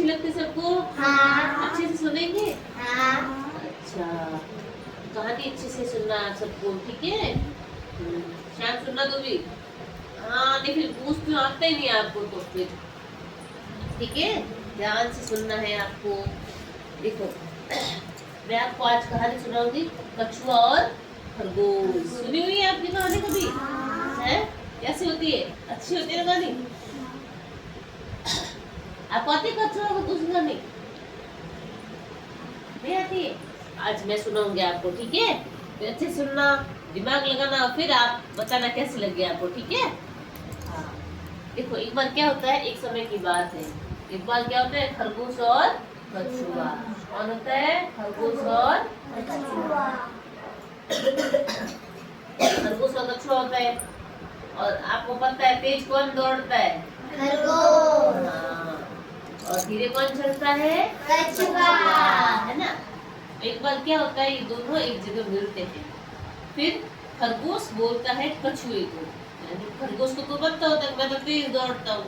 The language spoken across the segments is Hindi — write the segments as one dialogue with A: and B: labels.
A: लगती है सबको?
B: हाँ।
A: अच्छे से सुनेंगे?
B: हाँ।
A: अच्छा, कहानी अच्छे से सुनना सबको, ठीक है? शायद सुनना तो भी। हाँ, नहीं फिर पूछती हूँ, आता ही नहीं आपको तो फिर, ठीक है? ध्यान से सुनना है आपको। देखो, मैं आपको आज कहानी सुनाऊंगी, कछुआ और खरगोश। सुनी हुई है आपने कहानी कभी? है? कैसी होती है? अच्छी होती है ना कहानी? आपको आती है कछुआ और खरगोश की कहानी? नहीं आती है? आज मैं सुनाऊंगी आपको, ठीक है? तो अच्छे से सुनना, दिमाग लगाना, फिर आप बताना कैसी लगी आपको, ठीक है? हाँ। देखो, एक बार क्या होता है, एक समय की बात है। एक बार क्या होता है, खरगोश और कछुआ। कौन होता है? खरगोश और
B: कछुआ।
A: खरगोश और कछुआ होता है। और आपको पता है तेज कौन दौड़ता है?
B: खरगोश।
A: हाँ। और धीरे कौन चलता है?
B: कछुआ।
A: है ना? एक बार क्या होता है, ये दोनों एक जगह मिलते हैं। फिर खरगोश बोलता है कछुए को, यानी खरगोश को तो पता होता है मैं तो तेज दौड़ता हूँ।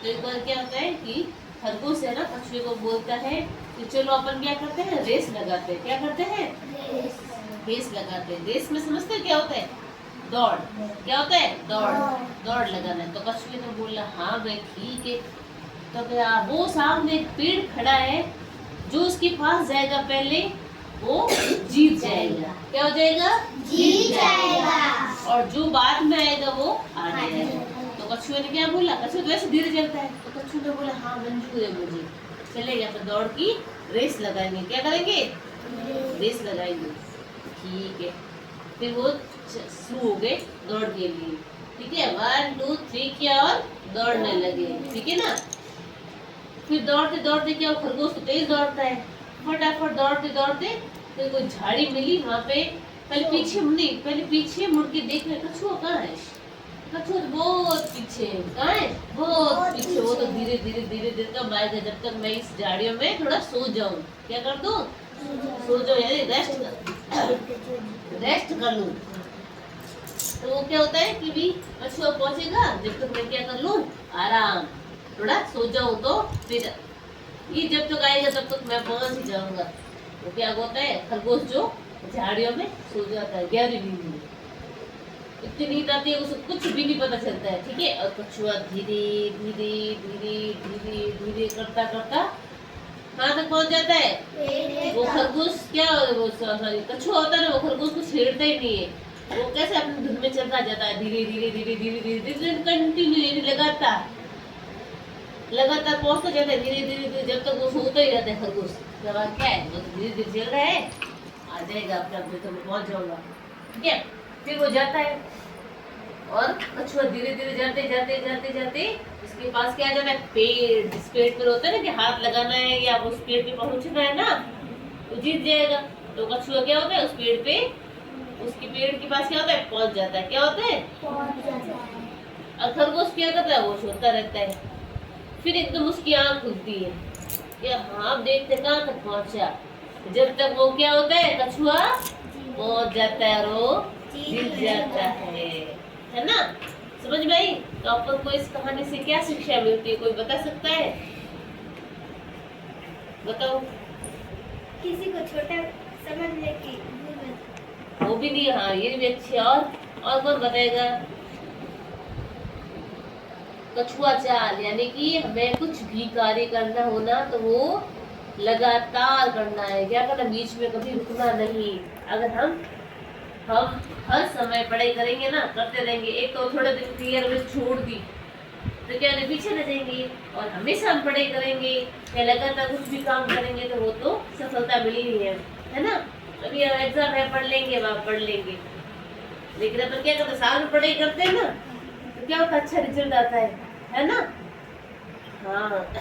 A: तो एक बार क्या होता है कि खरगोश है ना, कछुए को बोलता है कि चलो अपन क्या करते हैं, रेस लगाते हैं। क्या करते हैं? रेस लगाते हैं। रेस में समझते हैं क्या होता है? दौड़। क्या होता है? दौड़। दौड़ लगाना है। तो कछुए ने बोला हाँ भाई ठीक है। तो क्या, वो सामने एक पेड़ खड़ा है, जो उसके पास जाएगा पहले वो जीत जाएगा। क्या हो जाएगा?
B: जीत जाएगा।
A: और जो बाद में आएगा वो हार जाएगा। तो कछुए ने क्या बोला, कछुआ तो वैसे धीरे चलता है, तो कछुए ने बोला हाँ मंजूर है मुझे, चलेगा। तो दौड़ की रेस लगाएंगे। क्या करेंगे? रेस लगाएंगे। ठीक है। फिर वो शुरू हो गए दौड़ के लिए। ठीक है, 1 2 3 किया और दौड़ने लगे। ठीक है ना? फिर दौड़ते दौड़ते क्या, वो खरगोश तो तेज दौड़ता है, फटाफट दौड़ते दौड़ते फिर कोई झाड़ी मिली वहां पे। पहले पीछे मुड़ के देख रहे कछुआ कहाँ है। कछुआ तो बहुत पीछे है। कहाँ है? बहुत पीछे। वो तो धीरे धीरे धीरे धीरे कब आएगा, जब तक मैं इस झाड़ियों में थोड़ा सो जाऊं। क्या कर दूं? सो जाऊं, यानी रेस्ट कर लूं। तो वो क्या होता है कि भी कछुआ पहुंचेगा जब तक मैं क्या कर लूं, आराम, थोड़ा सो जाऊं। तो फिर ये जब तक आएगा तब तक मैं पहुंच ही जाऊंगा। तो क्या होता है, खरगोश जो झाड़ियों में सो जाता है गहरी नींद में। इतनी नींद आती है उसे कुछ भी नहीं पता चलता है। ठीक है, और कछुआ धीरे धीरे धीरे धीरे धीरे करता करता कहाँ तक पहुंच जाता है। वो खरगोश क्या, वो सॉरी कछुआ होता है ना, वो खरगोश को छेड़ता ही नहीं है। वो कैसे अपनी धुन में चलता जाता है, धीरे धीरे धीरे धीरे धीरे धीरे कंटिन्यू, लगातार लगातार पहुंचता जाता है, धीरे धीरे धीरे, जब तक वो सोता ही रहता है खरगोश। सवाल क्या है, वो तो धीरे धीरे चल रहा है, आ जाएगा अपने अपने, तो मैं पहुंच जाऊंगा। ठीक है, फिर वो जाता है और कछुआ धीरे धीरे जाते जाते जाते जाते इसके पास क्या आ जाता है, पेड़। जिस पेड़ पर होता है ना कि हाथ लगाना है या उस पेड़ पे पहुंचना है ना, तो जीत जाएगा। तो कछुआ क्या होता है, उस पेड़ पे, उसके पेड़ के पास क्या होता है, पहुंच जाता है। क्या होता है? और खरगोश क्या करता है, वो सोता रहता है। फिर एकदम उसकी आंख खुलती है, क्या हाँ देखते कहाँ तक पहुंचा। जब तक वो क्या होता है, कछुआ पहुंच जाता है और वो जीत जाता है ना? समझ में आई? तो अपन को इस कहानी से क्या शिक्षा मिलती है, कोई बता सकता है? बताओ।
B: किसी को छोटा समझने की
A: वो भी नहीं, हाँ ये भी अच्छी है। और कौन बताएगा? कछुआ चाल, यानी कि हमें कुछ भी कार्य करना हो ना तो वो लगातार करना है। क्या करना, बीच में कभी रुकना नहीं। अगर हम हर समय पढ़ाई करेंगे ना, करते रहेंगे, एक तो थोड़े दिन क्लियर में छोड़ दी तो क्या नहीं, पीछे रह जाएंगे। और हमेशा हम पढ़ाई करेंगे या लगातार कुछ भी काम करेंगे तो वो तो सफलता मिली ही है ना? अभी एग्जाम है, पढ़ लेंगे, वहाँ पढ़ लेंगे, लेकिन अपन क्या करते, साल में पढ़ाई करते हैं ना, तो क्या होता है, अच्छा रिजल्ट आता है ना? हाँ,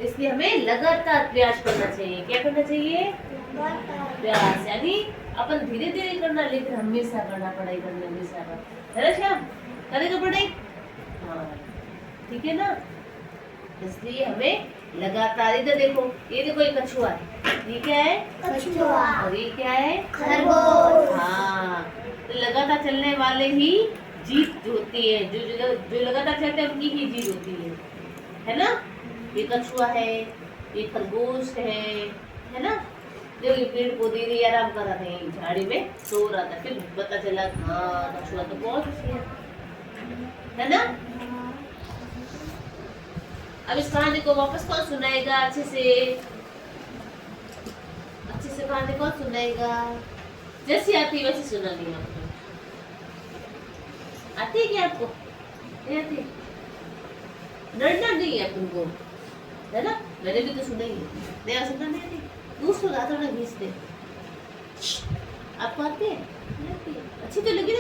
A: इसलिए हमें लगातार प्रयास करना चाहिए। क्या करना चाहिए? प्रयास, यानी अपन धीरे धीरे करना, लेकिन हमेशा करना, पढ़ाई करना हमेशा करना, है ना श्याम? करेगा पढ़ाई? हाँ, ठीक है ना? इसलिए हमें लगातार, इधर देखो, ये देखो, ये कछुआ है, ये क्या है?
B: कछुआ।
A: और ये क्या है?
B: खरगोश।
A: हाँ, तो लगातार चलने वाले ही जीत होती है। जो लगातार चलते हैं उनकी ही जीत होती है ना? ये कछुआ है, ये खरगोश है ना। देखो ये पेड़ पौधे भी आराम कर रहे थे, झाड़ी में सो रहा था, फिर पता चला हाँ कछुआ तो बहुत होशियार है ना। अब इस कहानी को वापस कौन सुनाएगा अच्छे से कहानी कौन सुनाएगा? जैसी आती है वैसे सुनानी है आपको। आती है क्या आपको? नहीं आती? डरना नहीं है तुमको, है ना। मैंने भी तो सुनाई है, नहीं आ सकता नहीं आती। दूसरों रात में घीसते आपको आती है? नहीं आती है। अच्छी तो लगी ना।